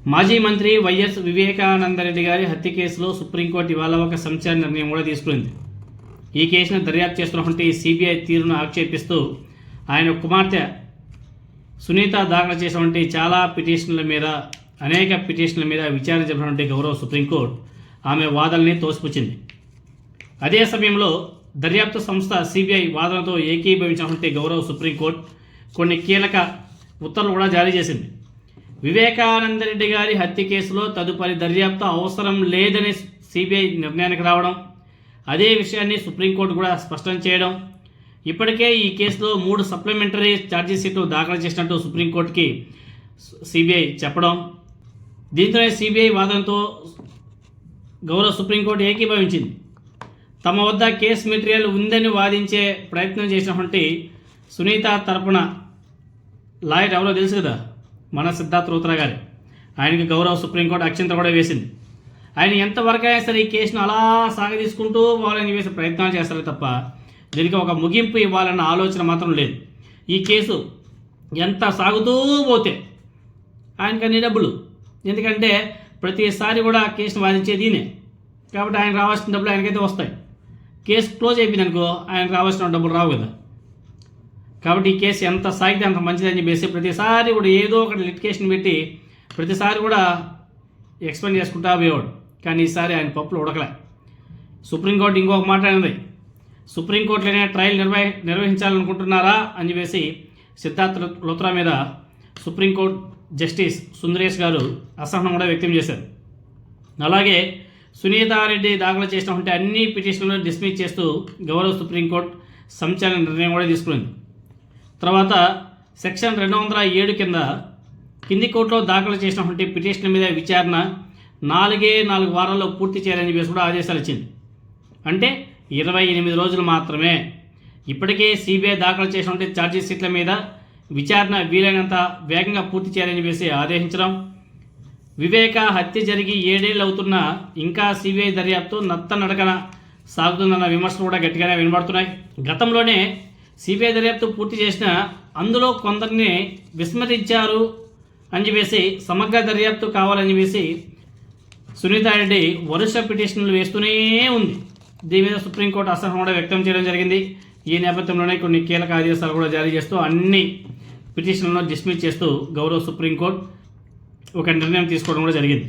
మాజీ మంత్రి వైఎస్ వివేకానందరెడ్డి గారి హత్య కేసులో సుప్రీంకోర్టు ఇవాళ ఒక సంచలన నిర్ణయం కూడా తీసుకుంది. ఈ కేసును దర్యాప్తు చేస్తున్నటువంటి సిబిఐ తీరును ఆక్షేపిస్తూ ఆయన కుమార్తె సునీత దాఖలు చేసినటువంటి అనేక పిటిషన్ల మీద విచారణ జరిపినటువంటి గౌరవ సుప్రీంకోర్టు ఆమె వాదనని తోసిపుచ్చింది. అదే సమయంలో దర్యాప్తు సంస్థ సిబిఐ వాదనతో ఏకీభవించినటువంటి గౌరవ సుప్రీంకోర్టు కొన్ని కీలక ఉత్తర్వులు కూడా జారీ చేసింది. వివేకానందరెడ్డి గారి హత్య కేసులో తదుపరి దర్యాప్తు అవసరం లేదని సిబిఐ నిర్ణయానికి రావడం, అదే విషయాన్ని సుప్రీంకోర్టు కూడా స్పష్టం చేయడం, ఇప్పటికే ఈ కేసులో 3 సప్లిమెంటరీ ఛార్జీ షీట్లు దాఖలు చేసినట్టు సుప్రీంకోర్టుకి సిబిఐ చెప్పడం, దీంతోనే సిబిఐ వాదనతో గౌరవ సుప్రీంకోర్టు ఏకీభవించింది. తమ వద్ద కేసు మెటీరియల్ ఉందని వాదించే ప్రయత్నం చేసినటువంటి సునీత తరపున లాయర్ ఎవరో తెలుసు కదా, మన సిద్ధార్థ రూత్రా గారు. ఆయనకి గౌరవ సుప్రీంకోర్టు అక్షంత కూడా వేసింది. ఆయన ఎంతవరకు అయినా సరే ఈ కేసును అలా సాగదీసుకుంటూ పోవాలని వేసే ప్రయత్నాలు చేస్తారు తప్ప దీనికి ఒక ముగింపు ఇవ్వాలన్న ఆలోచన మాత్రం లేదు. ఈ కేసు ఎంత సాగుతూ పోతే ఆయనకి అన్ని డబ్బులు, ఎందుకంటే ప్రతిసారి కూడా కేసును వాదించేది ఈయనే కాబట్టి ఆయన రావాల్సిన డబ్బులు ఆయనకైతే వస్తాయి. కేసు క్లోజ్ అయిపోయింది అనుకో, ఆయనకు రావాల్సిన డబ్బులు రావు కదా. కాబట్టి ఈ కేసు ఎంత సాగితే అంత మంచిదని చెప్పేసి ప్రతిసారి కూడా ఏదో ఒకటి లిటికేషన్ పెట్టి ప్రతిసారి కూడా ఎక్స్ప్లెయిన్ చేసుకుంటా పోయేవాడు. కానీ ఈసారి ఆయన పప్పులు ఉడకలే. సుప్రీంకోర్టు ఇంకొక మాట అనేది, సుప్రీంకోర్టులోనే ట్రయల్ నిర్వహించాలనుకుంటున్నారా అని చెప్పేసి సిద్ధార్థ లుత్రా మీద సుప్రీంకోర్టు జస్టిస్ సుందరేష్ గారు అసహనం కూడా వ్యక్తం చేశారు. అలాగే సునీతారెడ్డి దాఖలు చేసినటువంటి అన్ని పిటిషన్లను డిస్మిస్ చేస్తూ గౌరవ సుప్రీంకోర్టు సంచలన నిర్ణయం కూడా తీసుకుంది. తర్వాత సెక్షన్ 207 కింద కింది కోర్టులో దాఖలు చేసినటువంటి పిటిషన్ల మీద విచారణ 4 వారాల్లో పూర్తి చేయాలని చెప్పేసి కూడా ఆదేశాలు ఇచ్చింది. అంటే 28 రోజులు మాత్రమే. ఇప్పటికే సిబిఐ దాఖలు చేసినటువంటి ఛార్జీ షీట్ల మీద విచారణ వీలైనంత వేగంగా పూర్తి చేయాలని చెప్పేసి ఆదేశించడం, వివేక హత్య జరిగి 7 ఏళ్ళు అవుతున్నా ఇంకా సిబిఐ దర్యాప్తు నత్తనడకన సాగుతుందన్న విమర్శలు కూడా గట్టిగానే వినబడుతున్నాయి. గతంలోనే సిబిఐ దర్యాప్తు పూర్తి చేసిన అందులో కొందరిని విస్మరించారు అని చెప్పేసి సమగ్ర దర్యాప్తు కావాలని చెప్పేసి సునీతారెడ్డి వరుస పిటిషన్లు వేస్తూనే ఉంది. దీని మీద సుప్రీంకోర్టు అసహనం కూడా వ్యక్తం చేయడం జరిగింది. ఈ నేపథ్యంలోనే కొన్ని కీలక ఆదేశాలు కూడా జారీ చేస్తూ అన్ని పిటిషన్లను డిస్మిస్ చేస్తూ గౌరవ సుప్రీంకోర్టు ఒక నిర్ణయం తీసుకోవడం కూడా జరిగింది.